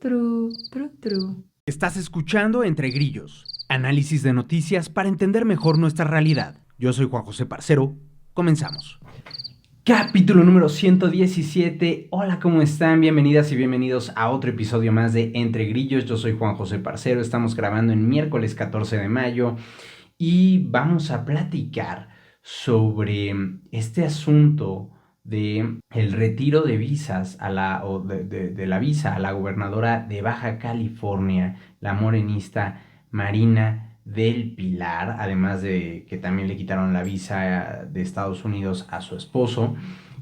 Tru. Estás escuchando Entre Grillos, análisis de noticias para entender mejor nuestra realidad. Yo soy Juan José Parcero, comenzamos. Capítulo número 117. Hola, ¿cómo están? Bienvenidas y bienvenidos a otro episodio más de Entre Grillos. Yo soy Juan José Parcero, estamos grabando en miércoles 14 de mayo y vamos a platicar sobre este asunto de el retiro de visas de la visa a la gobernadora de Baja California, la morenista Marina del Pilar, además de que también le quitaron la visa de Estados Unidos a su esposo.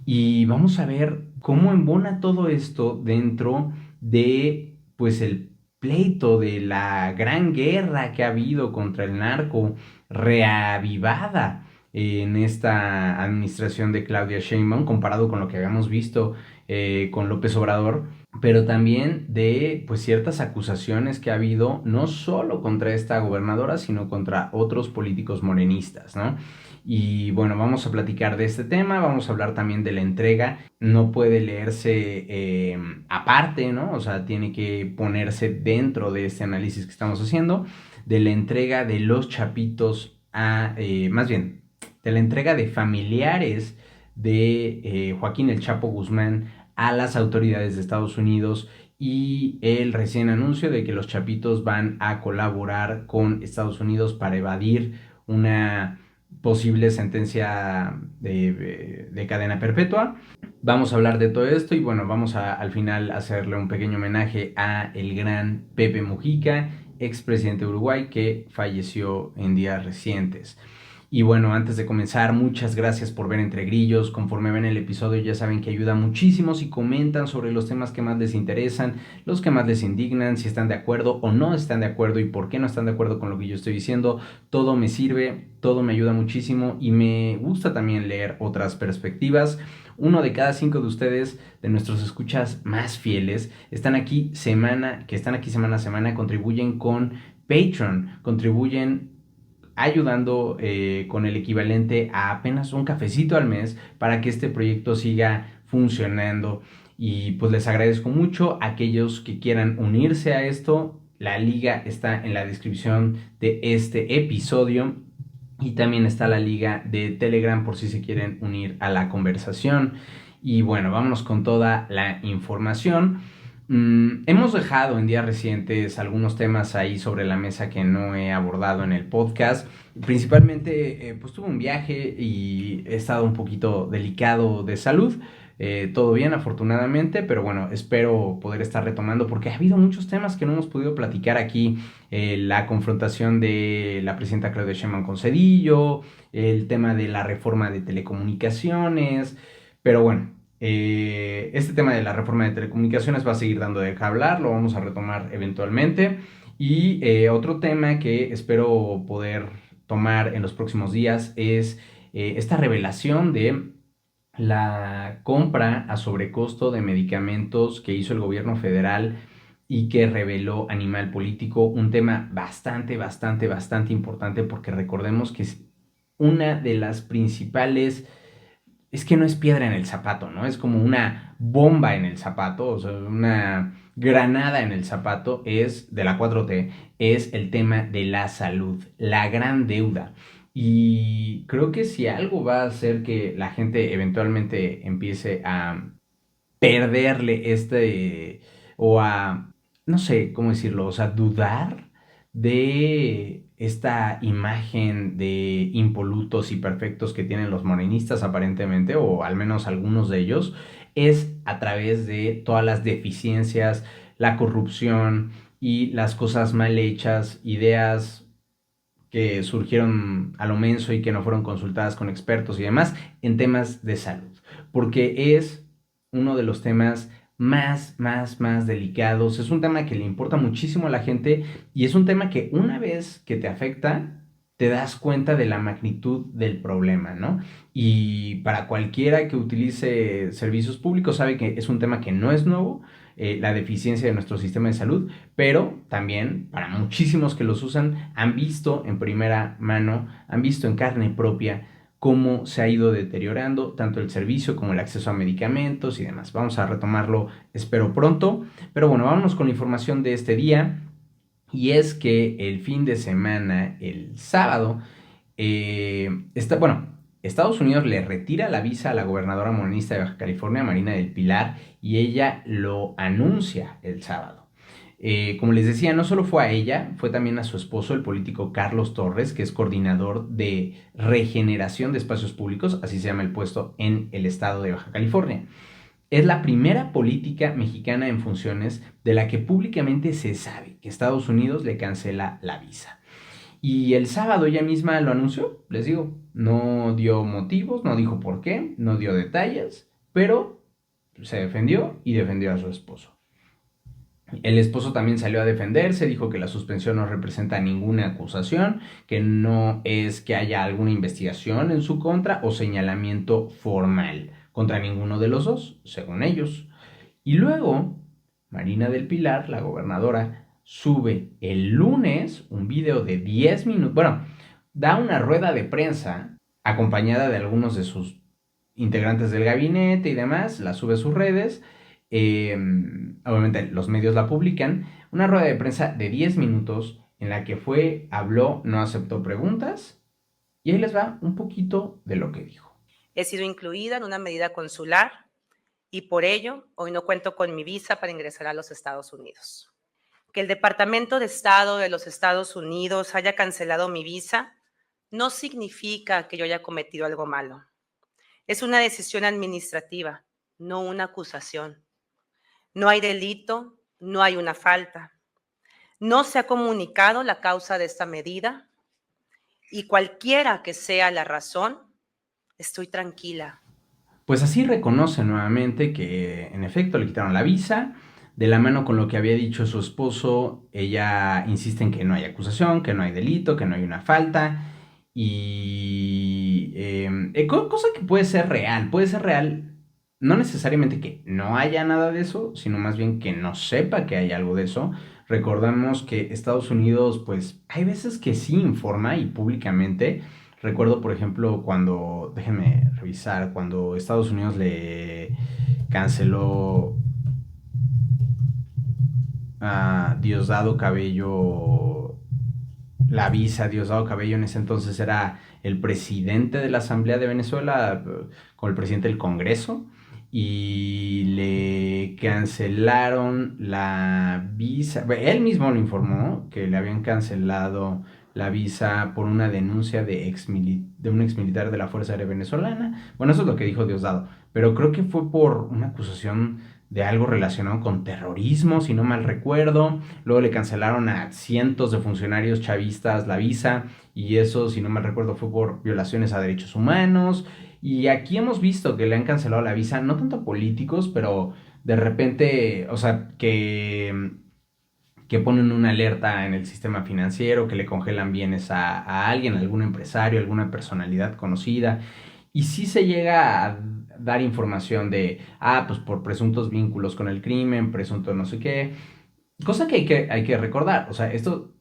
Y vamos a ver cómo embona todo esto dentro de, pues, el pleito de la gran guerra que ha habido contra el narco, reavivada en esta administración de Claudia Sheinbaum comparado con lo que habíamos visto con López Obrador, pero también de, pues, ciertas acusaciones que ha habido no solo contra esta gobernadora, sino contra otros políticos morenistas, ¿no? Y bueno, vamos a platicar de este tema, vamos a hablar también de la entrega. No puede leerse aparte, ¿no? O sea, tiene que ponerse dentro de este análisis que estamos haciendo, de la entrega de los chapitos más bien, de la entrega de familiares de Joaquín El Chapo Guzmán a las autoridades de Estados Unidos y el recién anuncio de que los chapitos van a colaborar con Estados Unidos para evadir una posible sentencia de cadena perpetua. Vamos a hablar de todo esto y bueno, vamos a al final hacerle un pequeño homenaje a el gran Pepe Mujica, expresidente de Uruguay, que falleció en días recientes. Y bueno, antes de comenzar, muchas gracias por ver Entre Grillos. Conforme ven el episodio ya saben que ayuda muchísimo si comentan sobre los temas que más les interesan, los que más les indignan, si están de acuerdo o no están de acuerdo y por qué no están de acuerdo con lo que yo estoy diciendo. Todo me sirve, todo me ayuda muchísimo y me gusta también leer otras perspectivas. Uno de cada 5 de ustedes, de nuestros escuchas más fieles, están aquí semana a semana, contribuyen con Patreon, contribuyen ayudando con el equivalente a apenas un cafecito al mes para que este proyecto siga funcionando. Y pues les agradezco mucho a aquellos que quieran unirse a esto. La liga está en la descripción de este episodio y también está la liga de Telegram por si se quieren unir a la conversación. Y bueno, vámonos con toda la información. Hemos dejado en días recientes algunos temas ahí sobre la mesa que no he abordado en el podcast. Principalmente, pues tuve un viaje y he estado un poquito delicado de salud. Todo bien, afortunadamente, pero bueno, espero poder estar retomando porque ha habido muchos temas que no hemos podido platicar aquí. La confrontación de la presidenta Claudia Sheinbaum con Zedillo, el tema de la reforma de telecomunicaciones, pero bueno, este tema de la reforma de telecomunicaciones va a seguir dando de qué hablar, lo vamos a retomar eventualmente. Y otro tema que espero poder tomar en los próximos días es esta revelación de la compra a sobrecosto de medicamentos que hizo el gobierno federal y que reveló Animal Político, un tema bastante importante porque recordemos que es una de las principales, es que no es piedra en el zapato, ¿no? Es como una bomba en el zapato, o sea, una granada en el zapato es de la 4T, es el tema de la salud, la gran deuda. Y creo que si algo va a hacer que la gente eventualmente empiece a perderle o a, no sé cómo decirlo, o sea, dudar de esta imagen de impolutos y perfectos que tienen los morenistas aparentemente, o al menos algunos de ellos, es a través de todas las deficiencias, la corrupción y las cosas mal hechas, ideas que surgieron a lo menso y que no fueron consultadas con expertos y demás en temas de salud, porque es uno de los temas más delicados, es un tema que le importa muchísimo a la gente y es un tema que una vez que te afecta, te das cuenta de la magnitud del problema, ¿no? Y para cualquiera que utilice servicios públicos sabe que es un tema que no es nuevo, la deficiencia de nuestro sistema de salud, pero también para muchísimos que los usan han visto en primera mano, han visto en carne propia cómo se ha ido deteriorando tanto el servicio como el acceso a medicamentos y demás. Vamos a retomarlo, espero pronto, pero bueno, vámonos con la información de este día. Y es que el fin de semana, el sábado, Estados Unidos le retira la visa a la gobernadora morenista de Baja California, Marina del Pilar, y ella lo anuncia el sábado. Como les decía, no solo fue a ella, fue también a su esposo, el político Carlos Torres, que es coordinador de regeneración de espacios públicos, así se llama el puesto en el estado de Baja California. Es la primera política mexicana en funciones de la que públicamente se sabe que Estados Unidos le cancela la visa. Y el sábado ella misma lo anunció, les digo, no dio motivos, no dijo por qué, no dio detalles, pero se defendió y defendió a su esposo. El esposo también salió a defenderse, dijo que la suspensión no representa ninguna acusación, que no es que haya alguna investigación en su contra o señalamiento formal contra ninguno de los dos, según ellos. Y luego, Marina del Pilar, la gobernadora, sube el lunes un video de 10 minutos, bueno, da una rueda de prensa acompañada de algunos de sus integrantes del gabinete y demás, la sube a sus redes, eh, obviamente los medios la publican, una rueda de prensa de 10 minutos en la que fue, habló, no aceptó preguntas, y ahí les va un poquito de lo que dijo. He sido incluida en una medida consular y por ello hoy no cuento con mi visa para ingresar a los Estados Unidos. Que el Departamento de Estado de los Estados Unidos haya cancelado mi visa no significa que yo haya cometido algo malo. Es una decisión administrativa, no una acusación. No hay delito, no hay una falta. No se ha comunicado la causa de esta medida y cualquiera que sea la razón, estoy tranquila. Pues así reconoce nuevamente que en efecto le quitaron la visa. De la mano con lo que había dicho su esposo, ella insiste en que no hay acusación, que no hay delito, que no hay una falta. Y cosa que puede ser real, no necesariamente que no haya nada de eso, sino más bien que no sepa que hay algo de eso. Recordamos que Estados Unidos, pues hay veces que sí informa y públicamente. Recuerdo, por ejemplo, cuando, déjenme revisar, cuando Estados Unidos le canceló a Diosdado Cabello la visa. Diosdado Cabello en ese entonces era el presidente de la Asamblea de Venezuela, con el presidente del Congreso, y le cancelaron la visa. Él mismo lo informó que le habían cancelado la visa por una denuncia de un exmilitar de la Fuerza Aérea Venezolana. Bueno, eso es lo que dijo Diosdado, pero creo que fue por una acusación de algo relacionado con terrorismo, si no mal recuerdo. Luego le cancelaron a cientos de funcionarios chavistas la visa, y eso, si no mal recuerdo, fue por violaciones a derechos humanos. Y aquí hemos visto que le han cancelado la visa, no tanto a políticos, pero de repente, o sea, que ponen una alerta en el sistema financiero, que le congelan bienes a alguien, a algún empresario, alguna personalidad conocida. Y sí se llega a dar información de, pues por presuntos vínculos con el crimen, presunto no sé qué. Cosa que hay que recordar, o sea, esto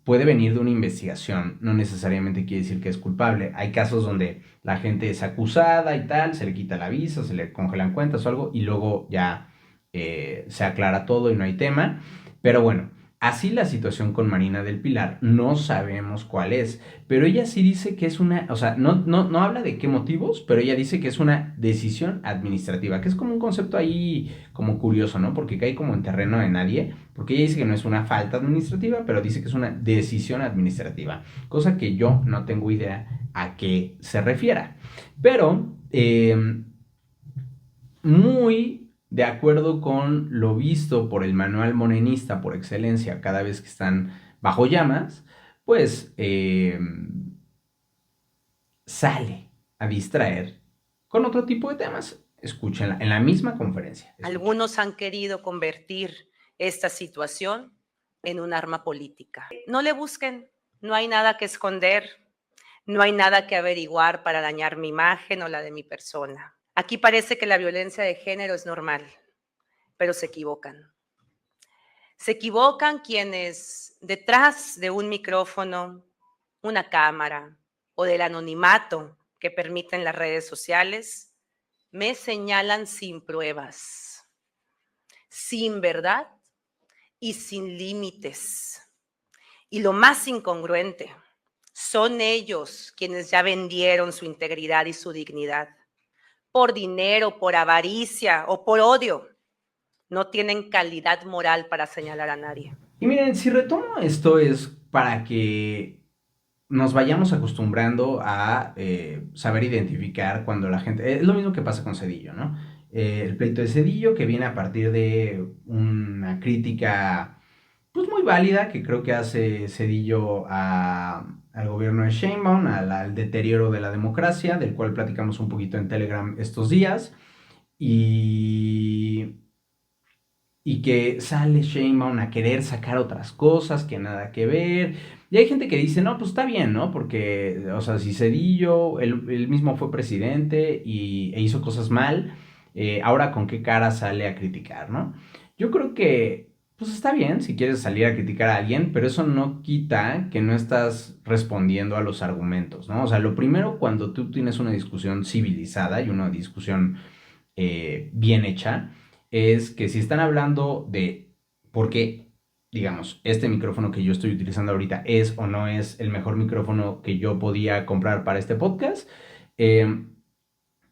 puede venir de una investigación, no necesariamente quiere decir que es culpable. Hay casos donde la gente es acusada y tal, se le quita la visa, se le congelan cuentas o algo, y luego ya se aclara todo y no hay tema. Pero bueno, así la situación con Marina del Pilar, no sabemos cuál es, pero ella sí dice que es una, o sea, no habla de qué motivos, pero ella dice que es una decisión administrativa, que es como un concepto ahí como curioso, ¿no? Porque cae como en terreno de nadie, porque ella dice que no es una falta administrativa, pero dice que es una decisión administrativa, cosa que yo no tengo idea a qué se refiera. Pero, muy de acuerdo con lo visto por el manual morenista por excelencia cada vez que están bajo llamas, pues sale a distraer con otro tipo de temas. Escúchenla en la misma conferencia. Escuchen. Algunos han querido convertir esta situación en un arma política. No le busquen, no hay nada que esconder, no hay nada que averiguar para dañar mi imagen o la de mi persona. Aquí parece que la violencia de género es normal, pero se equivocan. Se equivocan quienes detrás de un micrófono, una cámara o del anonimato que permiten las redes sociales me señalan sin pruebas, sin verdad y sin límites. Y lo más incongruente, son ellos quienes ya vendieron su integridad y su dignidad. Por dinero, por avaricia o por odio. No tienen calidad moral para señalar a nadie. Y miren, si retomo esto es para que nos vayamos acostumbrando a saber identificar cuando la gente... Es lo mismo que pasa con Zedillo, ¿no? El pleito de Zedillo que viene a partir de una crítica pues muy válida que creo que hace Zedillo al gobierno de Sheinbaum, al deterioro de la democracia, del cual platicamos un poquito en Telegram estos días, y, y que sale Sheinbaum a querer sacar otras cosas que nada que ver. Y hay gente que dice, no, pues está bien, ¿no? Porque, o sea, si Zedillo, él mismo fue presidente e hizo cosas mal, ahora con qué cara sale a criticar, ¿no? Yo creo que, pues está bien si quieres salir a criticar a alguien, pero eso no quita que no estás respondiendo a los argumentos, ¿no? O sea, lo primero cuando tú tienes una discusión civilizada y una discusión bien hecha, es que si están hablando de por qué, digamos, este micrófono que yo estoy utilizando ahorita es o no es el mejor micrófono que yo podía comprar para este podcast, eh,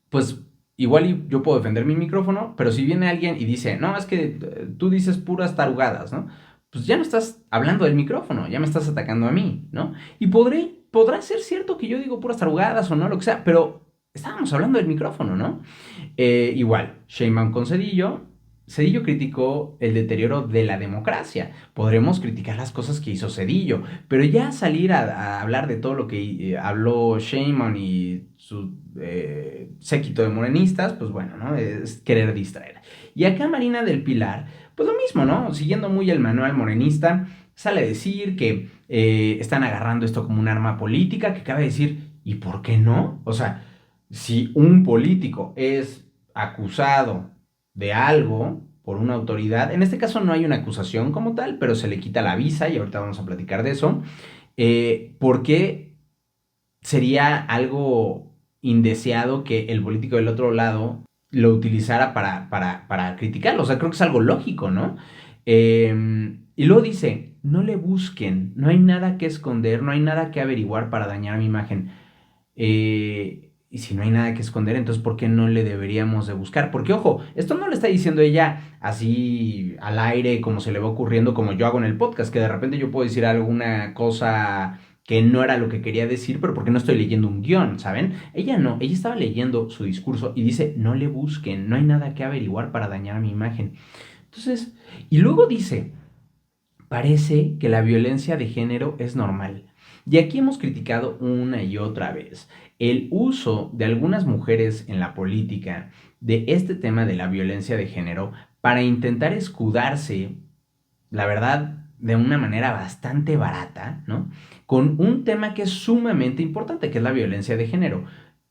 pues igual yo puedo defender mi micrófono, pero si viene alguien y dice, no, es que tú dices puras tarugadas, ¿no? Pues ya no estás hablando del micrófono, ya me estás atacando a mí, ¿no? Y podrá ser cierto que yo digo puras tarugadas o no, lo que sea, pero estábamos hablando del micrófono, ¿no? Igual, Sheinbaum con Zedillo. Zedillo criticó el deterioro de la democracia. Podremos criticar las cosas que hizo Zedillo, pero ya salir a hablar de todo lo que habló Sheinbaum y su séquito de morenistas, pues bueno, ¿no? Es querer distraer. Y acá Marina del Pilar, pues lo mismo, ¿no? Siguiendo muy el manual morenista, sale a decir que están agarrando esto como un arma política, que cabe decir, ¿y por qué no? O sea, si un político es acusado de algo por una autoridad, en este caso no hay una acusación como tal, pero se le quita la visa y ahorita vamos a platicar de eso, ¿por qué sería algo indeseado que el político del otro lado lo utilizara para criticarlo? O sea, creo que es algo lógico, ¿no? Y luego dice, no le busquen, no hay nada que esconder, no hay nada que averiguar para dañar mi imagen. Y si no hay nada que esconder, entonces ¿por qué no le deberíamos de buscar? Porque ojo, esto no lo está diciendo ella así al aire, como se le va ocurriendo, como yo hago en el podcast, que de repente yo puedo decir alguna cosa que no era lo que quería decir, pero porque no estoy leyendo un guión, ¿saben? Ella no, ella estaba leyendo su discurso y dice, no le busquen, no hay nada que averiguar para dañar mi imagen. Entonces, y luego dice, parece que la violencia de género es normal. Y aquí hemos criticado una y otra vez el uso de algunas mujeres en la política de este tema de la violencia de género para intentar escudarse, la verdad, de una manera bastante barata, ¿no? Con un tema que es sumamente importante, que es la violencia de género.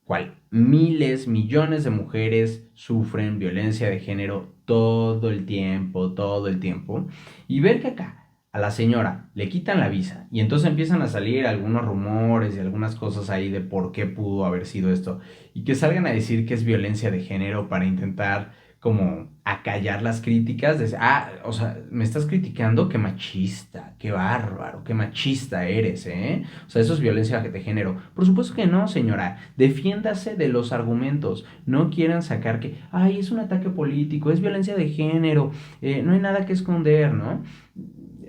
¿Cuál? Miles, millones de mujeres sufren violencia de género todo el tiempo, todo el tiempo. Y ver que acá a la señora le quitan la visa y entonces empiezan a salir algunos rumores y algunas cosas ahí de por qué pudo haber sido esto y que salgan a decir que es violencia de género para intentar como acallar las críticas, de, o sea, me estás criticando, qué machista, qué bárbaro, qué machista eres, ¿eh? O sea, eso es violencia de género. Por supuesto que no, señora, defiéndase de los argumentos, no quieran sacar que, ay, es un ataque político, es violencia de género, no hay nada que esconder, ¿no?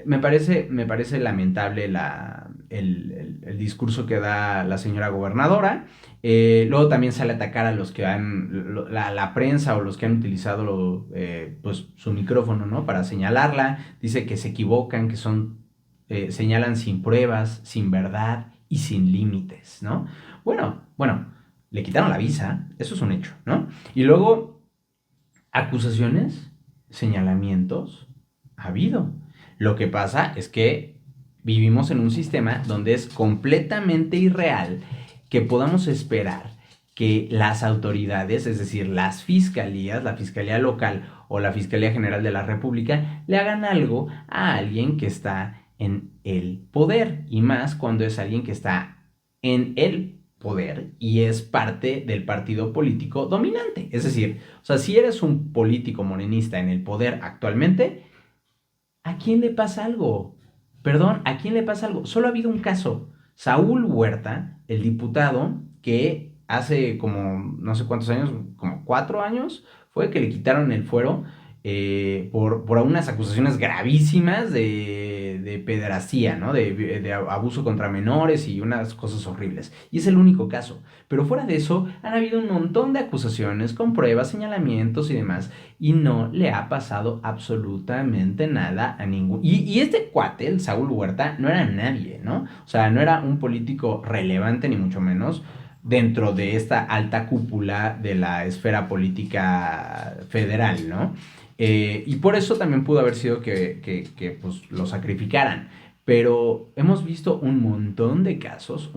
Me parece lamentable el discurso que da la señora gobernadora. Luego también sale a atacar a los que han, la prensa o los que han utilizado pues, su micrófono, ¿no? Para señalarla. Dice que se equivocan, que señalan sin pruebas, sin verdad y sin límites, ¿no? Bueno, le quitaron la visa, eso es un hecho, ¿no? Y luego, acusaciones, señalamientos, ha habido. Lo que pasa es que vivimos en un sistema donde es completamente irreal que podamos esperar que las autoridades, es decir, las fiscalías, la fiscalía local o la Fiscalía General de la República, le hagan algo a alguien que está en el poder, y más cuando es alguien que está en el poder y es parte del partido político dominante. Es decir, o sea, si eres un político morenista en el poder actualmente, ¿a quién le pasa algo? Perdón, ¿a quién le pasa algo? Solo ha habido un caso. Saúl Huerta, el diputado, que hace como no sé cuántos años, como 4 años, fue que le quitaron el fuero por unas acusaciones gravísimas de pederastía, ¿no? De abuso contra menores y unas cosas horribles. Y es el único caso. Pero fuera de eso, han habido un montón de acusaciones con pruebas, señalamientos y demás y no le ha pasado absolutamente nada a ningún... Y este cuate, el Saúl Huerta, no era nadie, ¿no? O sea, no era un político relevante, ni mucho menos, dentro de esta alta cúpula de la esfera política federal, ¿no? Y por eso también pudo haber sido que pues, lo sacrificaran. Pero hemos visto un montón de casos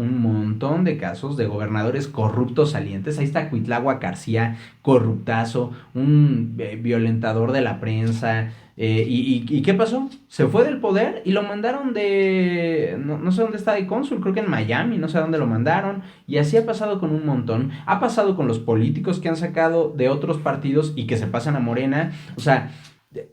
de gobernadores corruptos salientes. Ahí está Cuitláhuac García, corruptazo, un violentador de la prensa. ¿Y qué pasó? Se fue del poder y lo mandaron de... No sé dónde está de cónsul, creo que en Miami, no sé a dónde lo mandaron. Y así ha pasado con un montón. Ha pasado con los políticos que han sacado de otros partidos y que se pasan a Morena. O sea,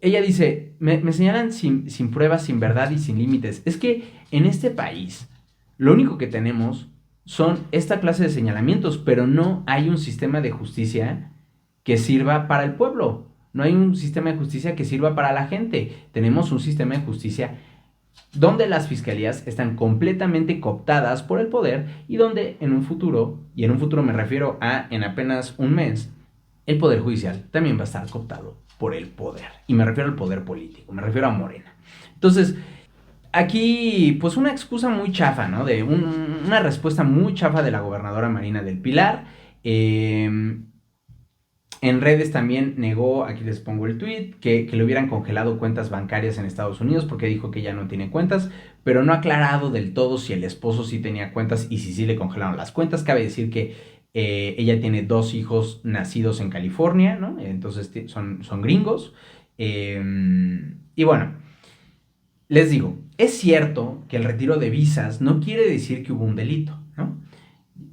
ella dice, me señalan sin pruebas, sin verdad y sin límites. Es que en este país lo único que tenemos son esta clase de señalamientos, pero no hay un sistema de justicia que sirva para el pueblo. No hay un sistema de justicia que sirva para la gente. Tenemos un sistema de justicia donde las fiscalías están completamente cooptadas por el poder y donde en un futuro, y en un futuro me refiero a en apenas un mes, el poder judicial también va a estar cooptado por el poder. Y me refiero al poder político, me refiero a Morena. Entonces, aquí, pues una excusa muy chafa, ¿no? Una respuesta muy chafa de la gobernadora Marina del Pilar. En redes también negó, aquí les pongo el tweet, que le hubieran congelado cuentas bancarias en Estados Unidos porque dijo que ya no tiene cuentas, pero no ha aclarado del todo si el esposo sí tenía cuentas y si sí le congelaron las cuentas. Cabe decir que ella tiene 2 hijos nacidos en California, ¿no? Entonces son gringos. Y bueno, les digo, es cierto que el retiro de visas no quiere decir que hubo un delito, ¿no?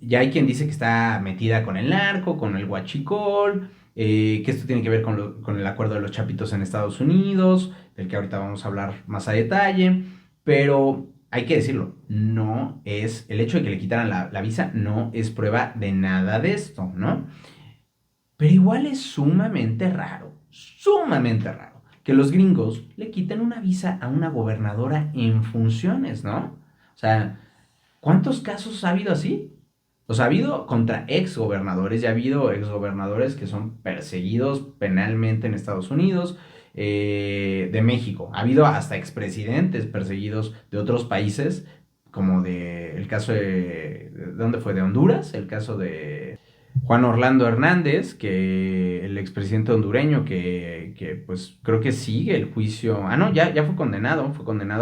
Ya hay quien dice que está metida con el narco, con el huachicol, que esto tiene que ver con el acuerdo de los chapitos en Estados Unidos, del que ahorita vamos a hablar más a detalle, pero hay que decirlo, no es, el hecho de que le quitaran la visa no es prueba de nada de esto, ¿no? Pero igual es sumamente raro, que los gringos le quiten una visa a una gobernadora en funciones, ¿no? O sea, ¿cuántos casos ha habido así? O sea, ha habido contra exgobernadores, ya ha habido exgobernadores que son perseguidos penalmente en Estados Unidos, de México. Ha habido hasta expresidentes perseguidos de otros países, como el caso ¿de dónde fue? De Honduras, el caso de Juan Orlando Hernández, que el expresidente hondureño, que pues creo que sigue el juicio. Ah, no, ya fue condenado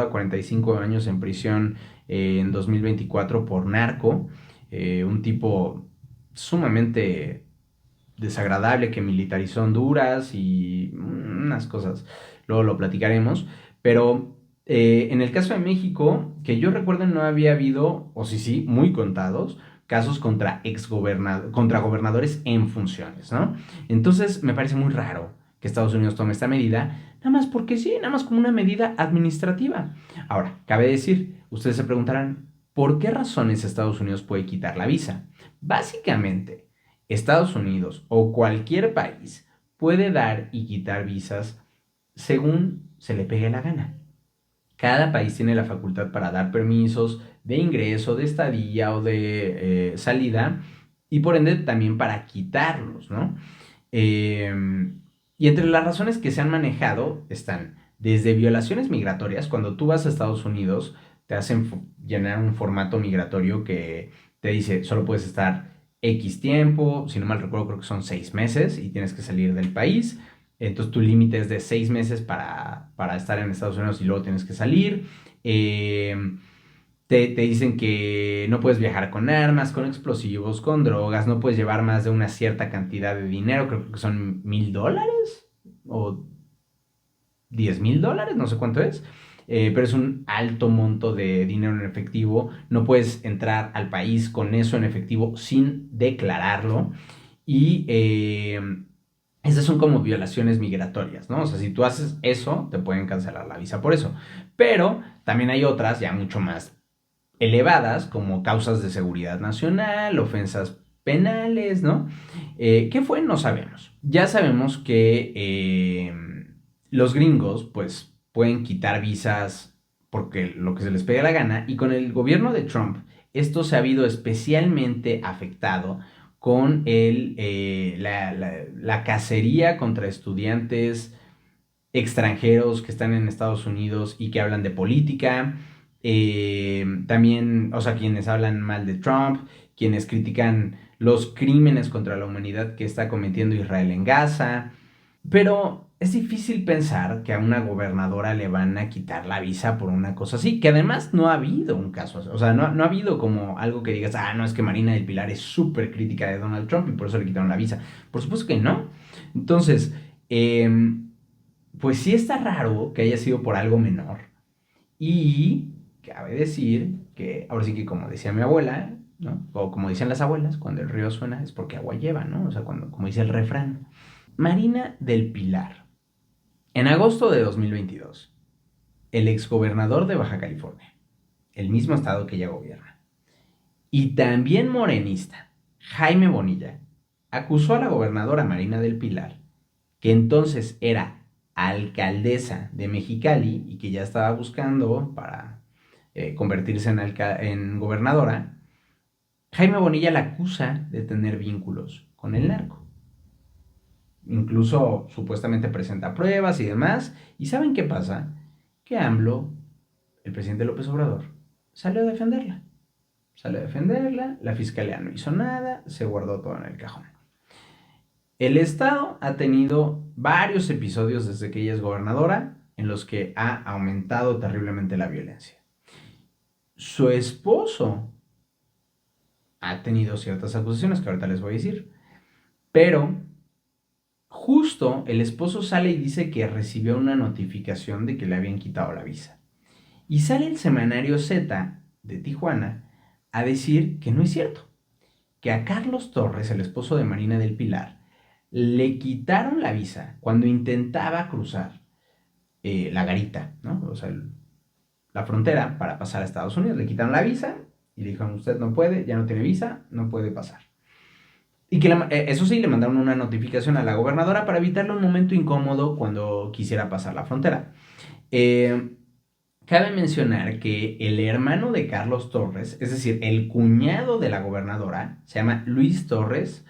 a 45 años en prisión en 2024 por narco. Un tipo sumamente desagradable que militarizó Honduras y unas cosas, luego lo platicaremos, pero en el caso de México, que yo recuerdo no había habido, o sí, muy contados, casos contra gobernadores en funciones, ¿no? Entonces me parece muy raro que Estados Unidos tome esta medida, nada más porque sí, nada más como una medida administrativa. Ahora, cabe decir, ustedes se preguntarán, ¿por qué razones Estados Unidos puede quitar la visa? Básicamente, Estados Unidos o cualquier país puede dar y quitar visas según se le pegue la gana. Cada país tiene la facultad para dar permisos de ingreso, de estadía o de salida y por ende también para quitarlos, ¿no? Eh, y entre las razones que se han manejado están desde violaciones migratorias, cuando tú vas a Estados Unidos te hacen llenar un formato migratorio que te dice solo puedes estar X tiempo, si no mal recuerdo creo que son 6 meses y tienes que salir del país. Entonces tu límite es de 6 meses para estar en Estados Unidos y luego tienes que salir. Te dicen que no puedes viajar con armas, con explosivos, con drogas, no puedes llevar más de una cierta cantidad de dinero, creo que son $1,000 o $10,000, no sé cuánto es. pero es un alto monto de dinero en efectivo. No puedes entrar al país con eso en efectivo sin declararlo. Y esas son como violaciones migratorias, ¿no? O sea, si tú haces eso, te pueden cancelar la visa por eso. Pero también hay otras ya mucho más elevadas, como causas de seguridad nacional, ofensas penales, ¿no? ¿Qué fue? No sabemos. Ya sabemos que los gringos, pues, pueden quitar visas porque lo que se les pegue la gana, y con el gobierno de Trump, esto se ha habido especialmente afectado con la cacería contra estudiantes extranjeros que están en Estados Unidos y que hablan de política. También, o sea, quienes hablan mal de Trump, quienes critican los crímenes contra la humanidad que está cometiendo Israel en Gaza. Pero es difícil pensar que a una gobernadora le van a quitar la visa por una cosa así, que además no ha habido un caso así. O sea, no ha habido como algo que digas, no, es que Marina del Pilar es súper crítica de Donald Trump y por eso le quitaron la visa. Por supuesto que no. Entonces, pues sí está raro que haya sido por algo menor. Y cabe decir que, ahora sí que como decía mi abuela, ¿no? O como dicen las abuelas, cuando el río suena es porque agua lleva, ¿no? O sea, como dice el refrán. Marina del Pilar. En agosto de 2022, el exgobernador de Baja California, el mismo estado que ella gobierna, y también morenista, Jaime Bonilla, acusó a la gobernadora Marina del Pilar, que entonces era alcaldesa de Mexicali y que ya estaba buscando para convertirse en gobernadora. Jaime Bonilla la acusa de tener vínculos con el narco. Incluso supuestamente presenta pruebas y demás. ¿Y saben qué pasa? Que AMLO, el presidente López Obrador, salió a defenderla. Salió a defenderla, la fiscalía no hizo nada, se guardó todo en el cajón. El Estado ha tenido varios episodios desde que ella es gobernadora en los que ha aumentado terriblemente la violencia. Su esposo ha tenido ciertas acusaciones que ahorita les voy a decir, pero justo el esposo sale y dice que recibió una notificación de que le habían quitado la visa. Y sale el semanario Z de Tijuana a decir que no es cierto, que a Carlos Torres, el esposo de Marina del Pilar, le quitaron la visa cuando intentaba cruzar la garita, ¿no? O sea, la frontera para pasar a Estados Unidos. Le quitaron la visa y le dijeron, usted no puede, ya no tiene visa, no puede pasar. Y que eso sí, le mandaron una notificación a la gobernadora para evitarle un momento incómodo cuando quisiera pasar la frontera. Cabe mencionar que el hermano de Carlos Torres, es decir, el cuñado de la gobernadora, se llama Luis Torres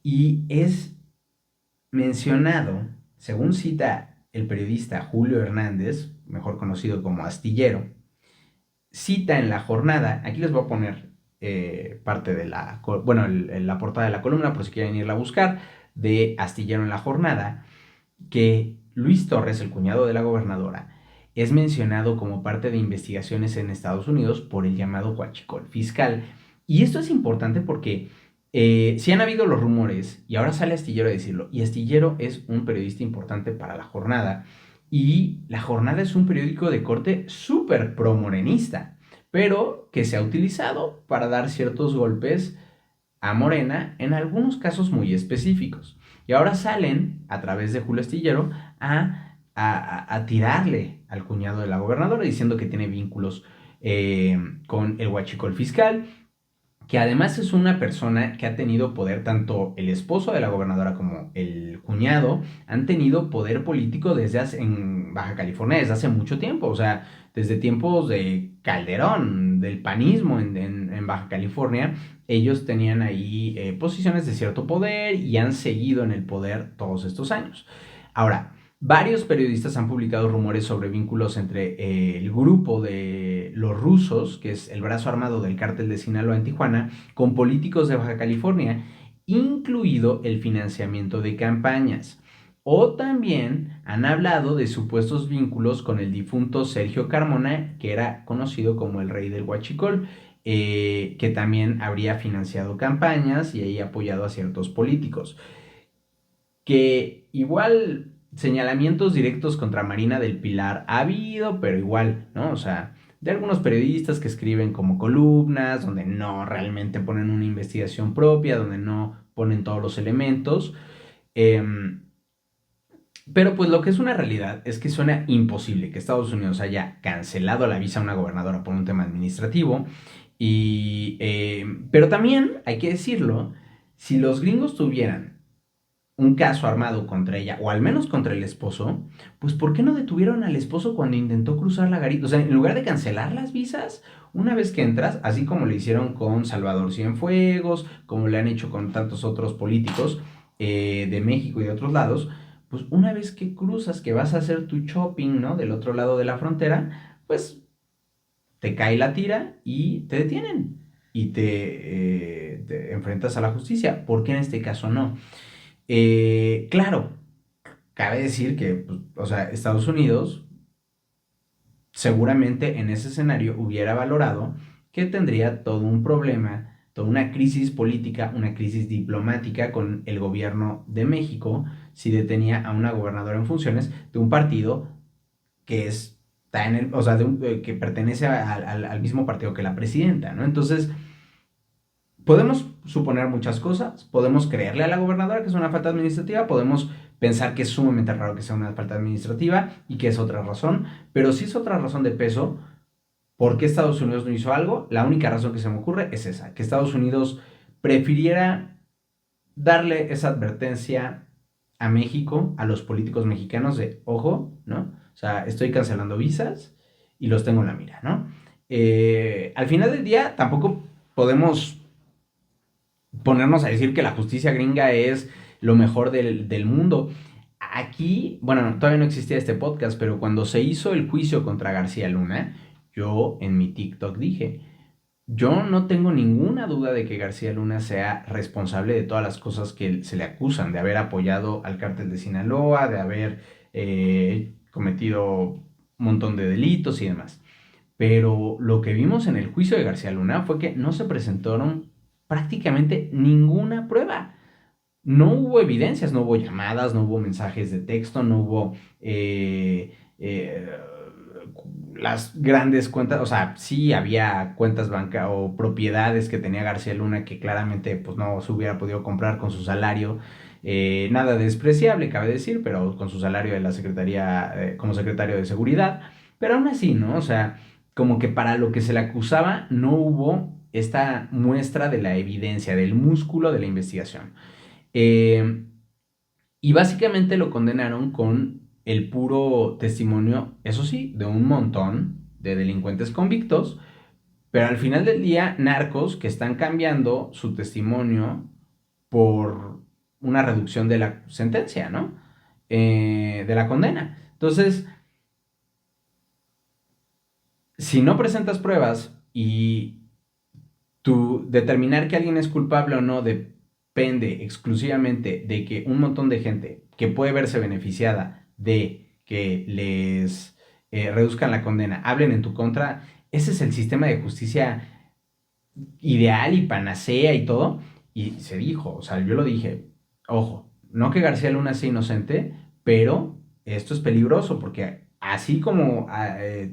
y es mencionado, según cita el periodista Julio Hernández, mejor conocido como Astillero, cita en la jornada, aquí les voy a poner parte de la portada de la columna por si quieren irla a buscar, de Astillero en la jornada, que Luis Torres, el cuñado de la gobernadora, es mencionado como parte de investigaciones en Estados Unidos por el llamado huachicol fiscal. Y esto es importante porque sí han habido los rumores, y ahora sale Astillero a decirlo, y Astillero es un periodista importante para La Jornada, y La Jornada es un periódico de corte súper pro-morenista, pero que se ha utilizado para dar ciertos golpes a Morena en algunos casos muy específicos. Y ahora salen, a través de Julio Astillero, a tirarle al cuñado de la gobernadora diciendo que tiene vínculos con el huachicol fiscal, que además es una persona que ha tenido poder, tanto el esposo de la gobernadora como el cuñado han tenido poder político en Baja California desde hace mucho tiempo, o sea, desde tiempos de Calderón, del panismo en Baja California, ellos tenían ahí posiciones de cierto poder y han seguido en el poder todos estos años. Ahora, varios periodistas han publicado rumores sobre vínculos entre el grupo de los rusos, que es el brazo armado del cártel de Sinaloa en Tijuana, con políticos de Baja California, incluido el financiamiento de campañas. O también han hablado de supuestos vínculos con el difunto Sergio Carmona, que era conocido como el rey del Huachicol, que también habría financiado campañas y ahí apoyado a ciertos políticos. Que igual señalamientos directos contra Marina del Pilar ha habido, pero igual, ¿no? O sea, de algunos periodistas que escriben como columnas, donde no realmente ponen una investigación propia, donde no ponen todos los elementos. Eh, pero pues lo que es una realidad es que suena imposible que Estados Unidos haya cancelado la visa a una gobernadora por un tema administrativo. Pero también hay que decirlo, si los gringos tuvieran un caso armado contra ella, o al menos contra el esposo, pues ¿por qué no detuvieron al esposo cuando intentó cruzar la garita? O sea, en lugar de cancelar las visas, una vez que entras, así como lo hicieron con Salvador Cienfuegos, como le han hecho con tantos otros políticos de México y de otros lados, pues una vez que cruzas, que vas a hacer tu shopping, ¿no? Del otro lado de la frontera, pues te cae la tira y te detienen y te enfrentas a la justicia. ¿Por qué en este caso no? Claro, cabe decir que, pues, o sea, Estados Unidos seguramente en ese escenario hubiera valorado que tendría todo un problema, toda una crisis política, una crisis diplomática con el gobierno de México si detenía a una gobernadora en funciones de un partido que está en el, o sea, que pertenece al mismo partido que la presidenta, ¿no? Entonces, podemos suponer muchas cosas, podemos creerle a la gobernadora que es una falta administrativa, podemos pensar que es sumamente raro que sea una falta administrativa y que es otra razón, pero si es otra razón de peso, ¿por qué Estados Unidos no hizo algo? La única razón que se me ocurre es esa, que Estados Unidos prefiriera darle esa advertencia a México, a los políticos mexicanos de, ojo, ¿no? O sea, estoy cancelando visas y los tengo en la mira, ¿no? Al final del día tampoco podemos ponernos a decir que la justicia gringa es lo mejor del mundo. Aquí, bueno, todavía no existía este podcast, pero cuando se hizo el juicio contra García Luna, yo en mi TikTok dije, yo no tengo ninguna duda de que García Luna sea responsable de todas las cosas que se le acusan, de haber apoyado al cártel de Sinaloa, de haber cometido un montón de delitos y demás. Pero lo que vimos en el juicio de García Luna fue que no se presentaron prácticamente ninguna prueba. No hubo evidencias, no hubo llamadas, no hubo mensajes de texto, no hubo las grandes cuentas, o sea, sí había cuentas banca o propiedades que tenía García Luna que claramente pues no se hubiera podido comprar con su salario, nada despreciable cabe decir, pero con su salario de la Secretaría, como secretario de Seguridad, pero aún así, ¿no? O sea, como que para lo que se le acusaba no hubo esta muestra de la evidencia, del músculo de la investigación. Eh, y básicamente lo condenaron con el puro testimonio, eso sí, de un montón de delincuentes convictos, pero al final del día, narcos que están cambiando su testimonio por una reducción de la sentencia, ¿no? De la condena. Entonces, si no presentas pruebas y tu determinar que alguien es culpable o no depende exclusivamente de que un montón de gente que puede verse beneficiada de que les reduzcan la condena hablen en tu contra, ese es el sistema de justicia ideal y panacea y todo. Y se dijo, o sea, yo lo dije, ojo, no que García Luna sea inocente, pero esto es peligroso porque así como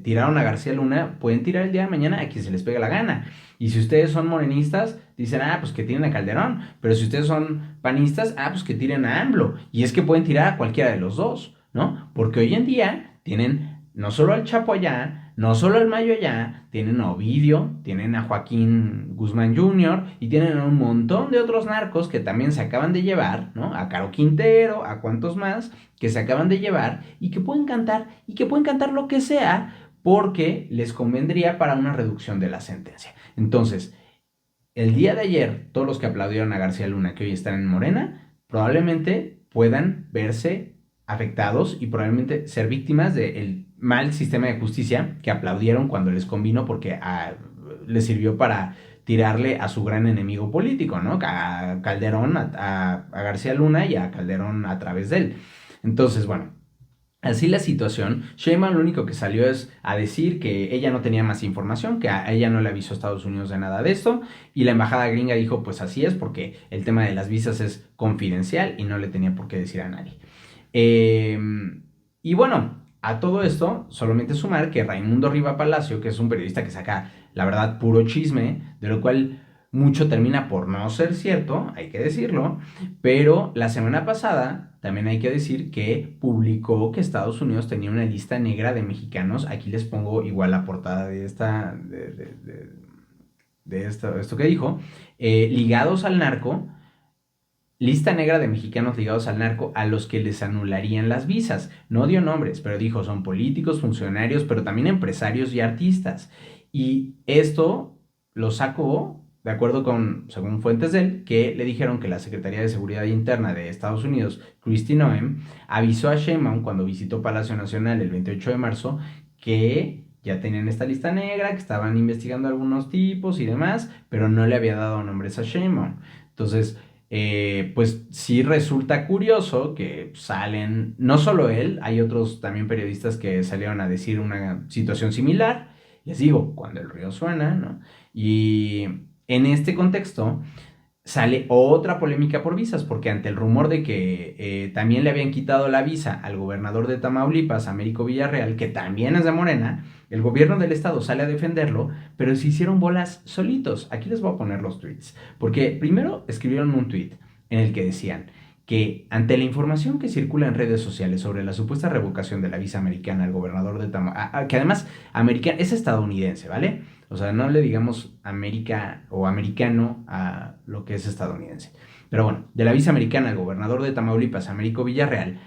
tiraron a García Luna, pueden tirar el día de mañana a quien se les pegue la gana. Y si ustedes son morenistas, dicen, ah, pues que tiren a Calderón. Pero si ustedes son panistas, ah, pues que tiren a AMLO. Y es que pueden tirar a cualquiera de los dos, ¿no? Porque hoy en día tienen no solo al Chapo allá, no solo al Mayo allá, tienen a Ovidio, tienen a Joaquín Guzmán Jr. y tienen a un montón de otros narcos que también se acaban de llevar, ¿no? A Caro Quintero, a cuantos más que se acaban de llevar y que pueden cantar lo que sea porque les convendría para una reducción de la sentencia. Entonces, el día de ayer, todos los que aplaudieron a García Luna, que hoy están en Morena, probablemente puedan verse afectados y probablemente ser víctimas del mal sistema de justicia que aplaudieron cuando les convino porque les sirvió para tirarle a su gran enemigo político, ¿no? A Calderón, a García Luna y a Calderón a través de él. Entonces, bueno, así la situación, Sheinbaum lo único que salió es a decir que ella no tenía más información, que a ella no le avisó a Estados Unidos de nada de esto, y la embajada gringa dijo, pues así es, porque el tema de las visas es confidencial y no le tenía por qué decir a nadie. Eh, y bueno, a todo esto, solamente sumar que Raimundo Riva Palacio, que es un periodista que saca, la verdad, puro chisme, de lo cual mucho termina por no ser cierto, hay que decirlo, pero la semana pasada también hay que decir que publicó que Estados Unidos tenía una lista negra de mexicanos. Aquí les pongo igual la portada de esto que dijo, ligados al narco, lista negra de mexicanos ligados al narco a los que les anularían las visas. No dio nombres, pero dijo son políticos, funcionarios, pero también empresarios y artistas. Y esto lo sacó de acuerdo con, según fuentes de él, que le dijeron que la Secretaría de Seguridad Interna de Estados Unidos, Kristi Noem, avisó a Sheinbaum cuando visitó Palacio Nacional el 28 de marzo que ya tenían esta lista negra, que estaban investigando algunos tipos y demás, pero no le había dado nombres a Sheinbaum. Entonces, pues sí resulta curioso que salen, no solo él, hay otros también periodistas que salieron a decir una situación similar. Les digo, cuando el río suena, ¿no? Y en este contexto sale otra polémica por visas, porque ante el rumor de que también le habían quitado la visa al gobernador de Tamaulipas, Américo Villarreal, que también es de Morena, el gobierno del estado sale a defenderlo, pero se hicieron bolas solitos. Aquí les voy a poner los tweets, porque primero escribieron un tweet en el que decían que ante la información que circula en redes sociales sobre la supuesta revocación de la visa americana al gobernador de Tamaulipas, que además es estadounidense, ¿vale? O sea, no le digamos América o americano a lo que es estadounidense. Pero bueno, de la visa americana al gobernador de Tamaulipas, Américo Villarreal,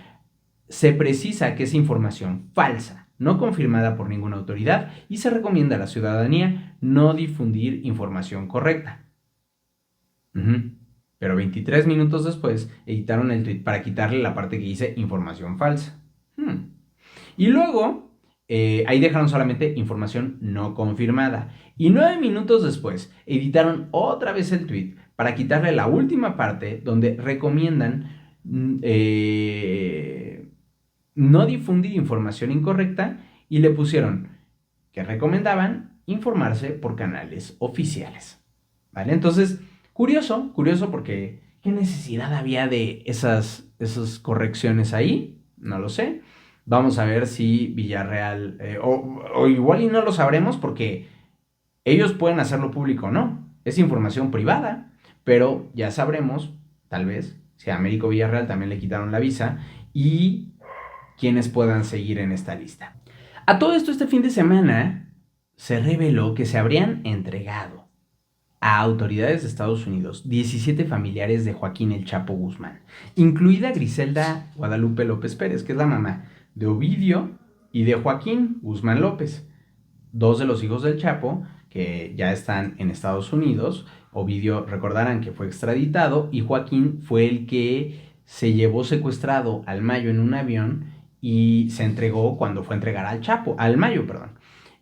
se precisa que es información falsa, no confirmada por ninguna autoridad, y se recomienda a la ciudadanía no difundir información correcta. Pero 23 minutos después editaron el tweet para quitarle la parte que dice información falsa. Y luego, ahí dejaron solamente información no confirmada. Y 9 minutos después, editaron otra vez el tweet para quitarle la última parte donde recomiendan no difundir información incorrecta y le pusieron que recomendaban informarse por canales oficiales. ¿Vale? Entonces, curioso porque ¿qué necesidad había de esas correcciones ahí? No lo sé. Vamos a ver si Villarreal, o igual y no lo sabremos porque ellos pueden hacerlo público o no. Es información privada, pero ya sabremos, tal vez, si a Américo Villarreal también le quitaron la visa y quienes puedan seguir en esta lista. A todo esto, este fin de semana se reveló que se habrían entregado a autoridades de Estados Unidos 17 familiares de Joaquín El Chapo Guzmán, incluida Griselda Guadalupe López Pérez, que es la mamá de Ovidio y de Joaquín Guzmán López, dos de los hijos del Chapo que ya están en Estados Unidos. Ovidio, recordarán que fue extraditado, y Joaquín fue el que se llevó secuestrado al Mayo en un avión y se entregó cuando fue a entregar al Mayo, perdón.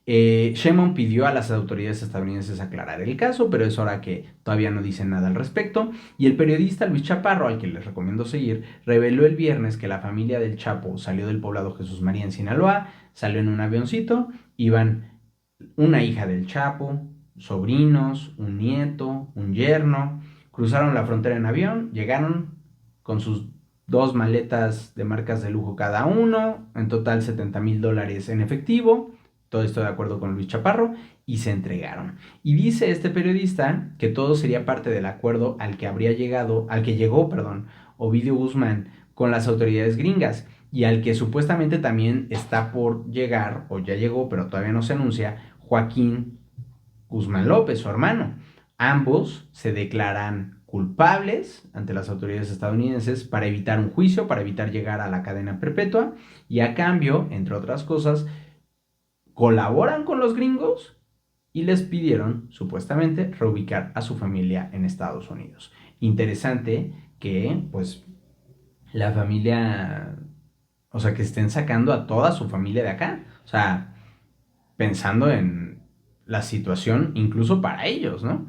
Sheinbaum pidió a las autoridades estadounidenses aclarar el caso, pero es hora que todavía no dicen nada al respecto. Y el periodista Luis Chaparro, al que les recomiendo seguir, reveló el viernes que la familia del Chapo salió del poblado Jesús María en Sinaloa, salió en un avioncito, iban una hija del Chapo, sobrinos, un nieto, un yerno, cruzaron la frontera en avión, llegaron con sus dos maletas de marcas de lujo cada uno, en total $70,000 en efectivo. Todo esto de acuerdo con Luis Chaparro, y se entregaron. Y dice este periodista que todo sería parte del acuerdo al que llegó, Ovidio Guzmán con las autoridades gringas, y al que supuestamente también está por llegar, o ya llegó, pero todavía no se anuncia, Joaquín Guzmán López, su hermano. Ambos se declaran culpables ante las autoridades estadounidenses para evitar un juicio, para evitar llegar a la cadena perpetua, y a cambio, entre otras cosas, colaboran con los gringos y les pidieron, supuestamente, reubicar a su familia en Estados Unidos. Interesante que, pues, la familia, o sea, que estén sacando a toda su familia de acá. O sea, pensando en la situación incluso para ellos, ¿no?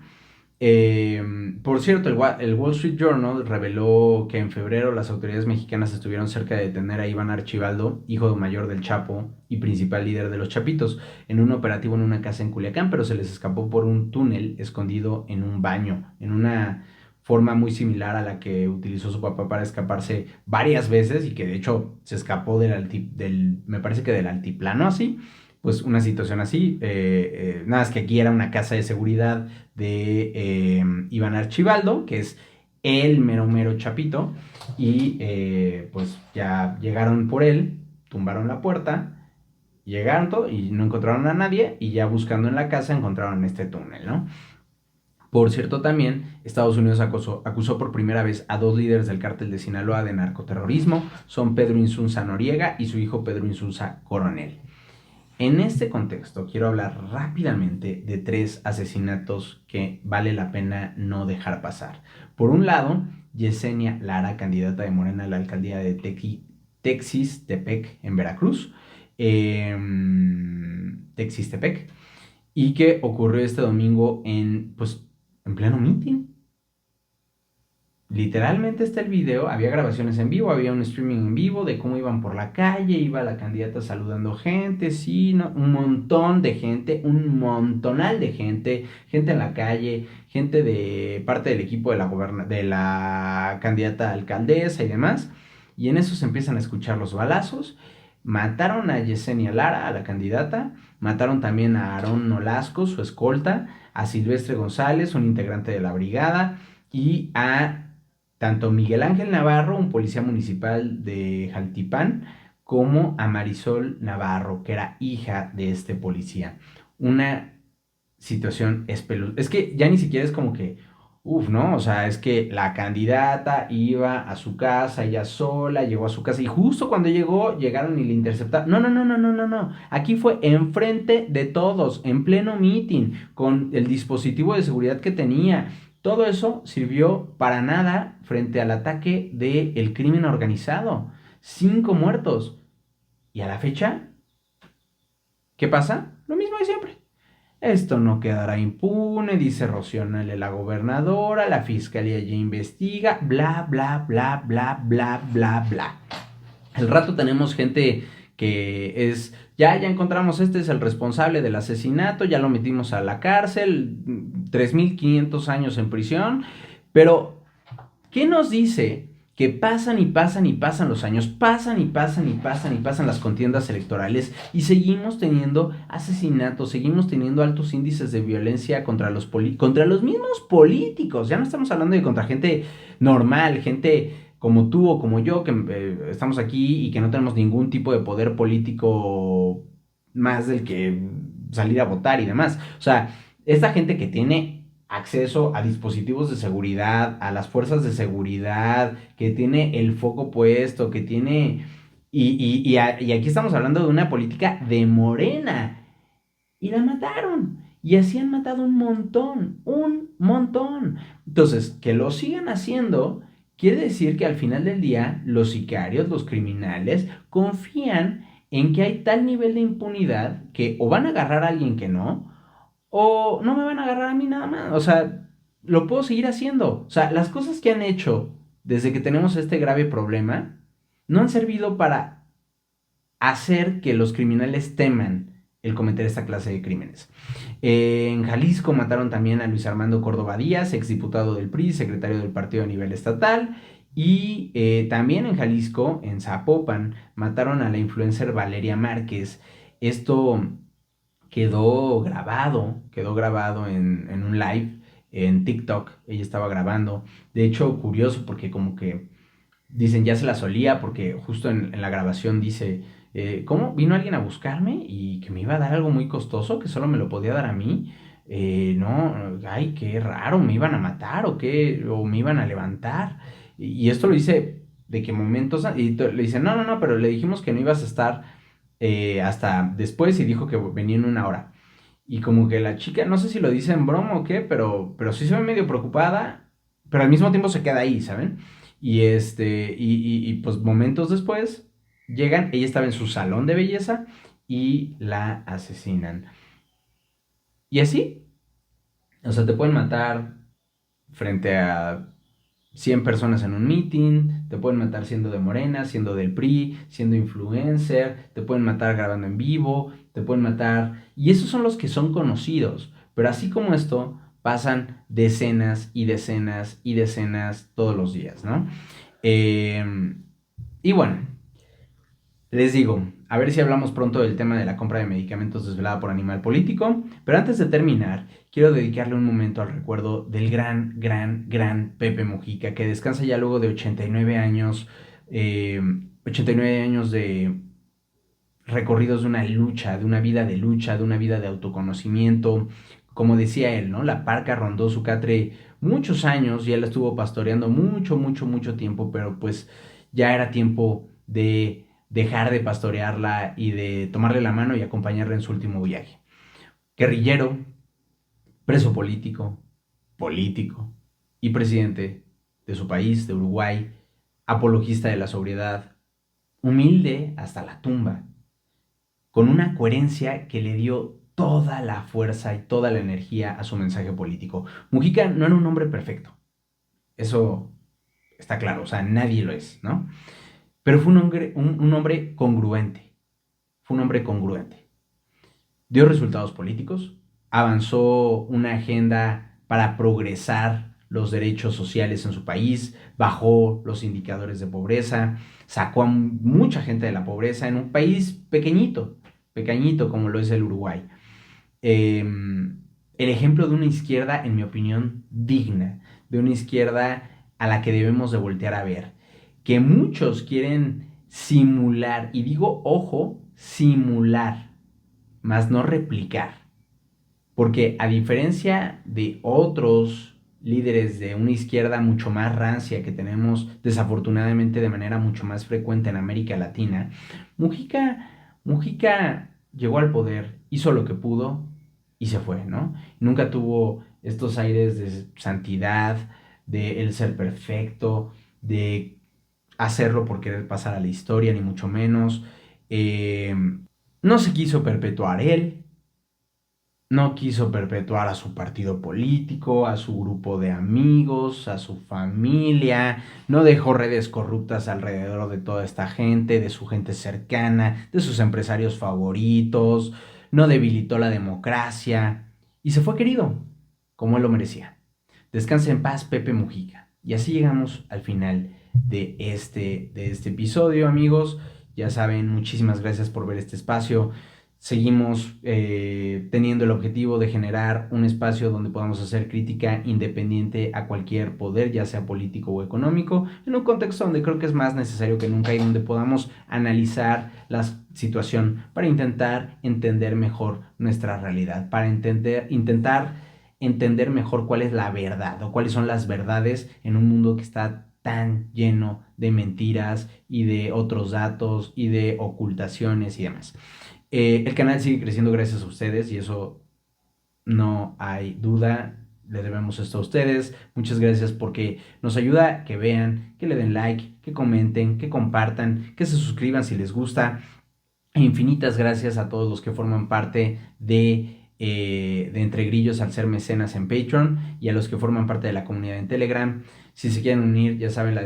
Por cierto, el Wall Street Journal reveló que en febrero las autoridades mexicanas estuvieron cerca de detener a Iván Archibaldo, hijo mayor del Chapo y principal líder de los Chapitos, en un operativo en una casa en Culiacán, pero se les escapó por un túnel escondido en un baño, en una forma muy similar a la que utilizó su papá para escaparse varias veces y que de hecho se escapó me parece que del altiplano así, pues una situación así, nada más que aquí era una casa de seguridad de Iván Archibaldo, que es el mero mero chapito, y pues ya llegaron por él, tumbaron la puerta, llegaron todo y no encontraron a nadie y ya buscando en la casa encontraron este túnel, ¿no? Por cierto, también Estados Unidos acusó por primera vez a dos líderes del cártel de Sinaloa de narcoterrorismo, son Pedro Insunza Noriega y su hijo Pedro Insunza Coronel. En este contexto quiero hablar rápidamente de 3 asesinatos que vale la pena no dejar pasar. Por un lado, Yesenia Lara, candidata de Morena a la alcaldía de Texis-Tepec en Veracruz, Texis-Tepec, y que ocurrió este domingo en pleno meeting. Literalmente está el video, había grabaciones en vivo, había un streaming en vivo de cómo iban por la calle, iba la candidata saludando gente, sí, no, un montón de gente, un montonal de gente, gente en la calle, gente de parte del equipo de la candidata alcaldesa y demás, y en eso se empiezan a escuchar los balazos, mataron a Yesenia Lara, a la candidata, mataron también a Aarón Nolasco, su escolta, a Silvestre González, un integrante de la brigada, y a tanto Miguel Ángel Navarro, un policía municipal de Jaltipán, como a Marisol Navarro, que era hija de este policía. Una situación espeluznante. Es que ya ni siquiera es como que, ¿no? O sea, es que la candidata iba a su casa, ella sola, llegó a su casa y justo cuando llegó, llegaron y le interceptaron. No, no, no, no, no, no, no. Aquí fue enfrente de todos, en pleno meeting, con el dispositivo de seguridad que tenía. Todo eso sirvió para nada frente al ataque del crimen organizado. 5 muertos. Y a la fecha, ¿qué pasa? Lo mismo de siempre. Esto no quedará impune, dice Rocío Nale, la gobernadora, la fiscalía ya investiga, bla, bla, bla, bla, bla, bla, bla. Al rato tenemos gente que ya encontramos, este es el responsable del asesinato, ya lo metimos a la cárcel, 3.500 años en prisión, pero ¿qué nos dice? Que pasan y pasan y pasan los años, pasan y pasan y pasan y pasan las contiendas electorales y seguimos teniendo asesinatos, seguimos teniendo altos índices de violencia contra los mismos políticos. Ya no estamos hablando de contra gente normal, gente como tú o como yo, que estamos aquí y que no tenemos ningún tipo de poder político más del que salir a votar y demás. O sea, esta gente que tiene acceso a dispositivos de seguridad, a las fuerzas de seguridad, que tiene el foco puesto, que tiene... Y aquí estamos hablando de una política de Morena. Y la mataron. Y así han matado un montón, un montón. Entonces, que lo sigan haciendo quiere decir que al final del día los sicarios, los criminales, confían en que hay tal nivel de impunidad que o van a agarrar a alguien que no, o no me van a agarrar a mí nada más. O sea, lo puedo seguir haciendo. O sea, las cosas que han hecho desde que tenemos este grave problema no han servido para hacer que los criminales teman el cometer esta clase de crímenes. En Jalisco mataron también a Luis Armando Córdoba Díaz, exdiputado del PRI, secretario del partido a nivel estatal. Y también en Jalisco, en Zapopan, mataron a la influencer Valeria Márquez. Esto quedó grabado en un live en TikTok, ella estaba grabando, de hecho curioso porque como que dicen ya se la solía porque justo en la grabación dice, ¿cómo? Vino alguien a buscarme y que me iba a dar algo muy costoso, que solo me lo podía dar a mí, no, ay, qué raro, me iban a matar o qué, o me iban a levantar, y esto lo dice de que momentos, y le dicen, no, no, no, pero le dijimos que no ibas a estar hasta después y dijo que venía en 1 hora. Y como que la chica, no sé si lo dice en broma o qué, pero sí se ve medio preocupada, pero al mismo tiempo se queda ahí, ¿saben? Pues momentos después llegan, ella estaba en su salón de belleza y la asesinan. Y así, o sea, te pueden matar frente a 100 personas en un meeting, te pueden matar siendo de Morena, siendo del PRI, siendo influencer, te pueden matar grabando en vivo, te pueden matar... Y esos son los que son conocidos, pero así como esto, pasan decenas y decenas y decenas todos los días, ¿no? Y bueno, les digo, a ver si hablamos pronto del tema de la compra de medicamentos desvelada por Animal Político, pero antes de terminar, quiero dedicarle un momento al recuerdo del gran Pepe Mujica, que descansa ya luego de 89 años, 89 años de recorridos de una lucha, de una vida de lucha, de una vida de autoconocimiento. Como decía él, ¿no? La parca rondó su catre muchos años y él la estuvo pastoreando mucho tiempo, pero pues ya era tiempo de dejar de pastorearla y de tomarle la mano y acompañarla en su último viaje. Guerrillero, preso político y presidente de su país, de Uruguay, apologista de la sobriedad, humilde hasta la tumba, con una coherencia que le dio toda la fuerza y toda la energía a su mensaje político. Mujica no era un hombre perfecto, eso está claro, o sea, nadie lo es, ¿no? Pero fue un hombre congruente, fue un hombre congruente. Dio resultados políticos, avanzó una agenda para progresar los derechos sociales en su país, bajó los indicadores de pobreza, sacó a mucha gente de la pobreza en un país pequeñito como lo es el Uruguay. El ejemplo de una izquierda, en mi opinión, digna, de una izquierda a la que debemos de voltear a ver, que muchos quieren simular, y digo, ojo, simular, más no replicar, porque a diferencia de otros líderes de una izquierda mucho más rancia que tenemos desafortunadamente de manera mucho más frecuente en América Latina, Mujica llegó al poder, hizo lo que pudo y se fue, ¿no? Nunca tuvo estos aires de santidad, de el ser perfecto, de hacerlo por querer pasar a la historia, ni mucho menos. Eh, no se quiso perpetuar él, no quiso perpetuar a su partido político, a su grupo de amigos, a su familia, no dejó redes corruptas alrededor de toda esta gente, de su gente cercana, de sus empresarios favoritos, no debilitó la democracia y se fue querido, como él lo merecía. Descanse en paz, Pepe Mujica. Y así llegamos al final de este episodio, amigos. Ya saben, muchísimas gracias por ver este espacio. Seguimos teniendo el objetivo de generar un espacio donde podamos hacer crítica independiente a cualquier poder, ya sea político o económico, en un contexto donde creo que es más necesario que nunca y donde podamos analizar la situación para intentar entender mejor nuestra realidad, para intentar entender mejor cuál es la verdad o cuáles son las verdades en un mundo que está tan lleno de mentiras y de otros datos y de ocultaciones y demás. El canal sigue creciendo gracias a ustedes y eso no hay duda. Le debemos esto a ustedes. Muchas gracias porque nos ayuda que vean, que le den like, que comenten, que compartan, que se suscriban si les gusta. E infinitas gracias a todos los que forman parte de Entre Grillos al ser mecenas en Patreon y a los que forman parte de la comunidad en Telegram. Si se quieren unir, ya saben,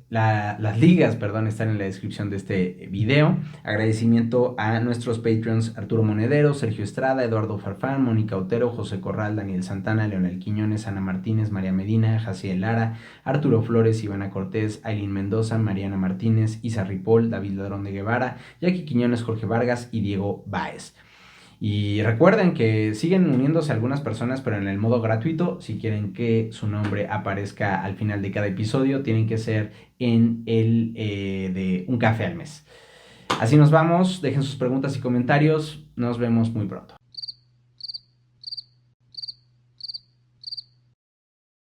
las ligas, perdón, están en la descripción de este video. Agradecimiento a nuestros Patreons Arturo Monedero, Sergio Estrada, Eduardo Farfán, Mónica Otero, José Corral, Daniel Santana, Leonel Quiñones, Ana Martínez, María Medina, Jaciel Lara, Arturo Flores, Ivana Cortés, Aileen Mendoza, Mariana Martínez, Isa Ripoll, David Ladrón de Guevara, Jackie Quiñones, Jorge Vargas y Diego Báez. Y recuerden que siguen uniéndose algunas personas, pero en el modo gratuito. Si quieren que su nombre aparezca al final de cada episodio, tienen que ser en el de un café al mes. Así nos vamos. Dejen sus preguntas y comentarios. Nos vemos muy pronto.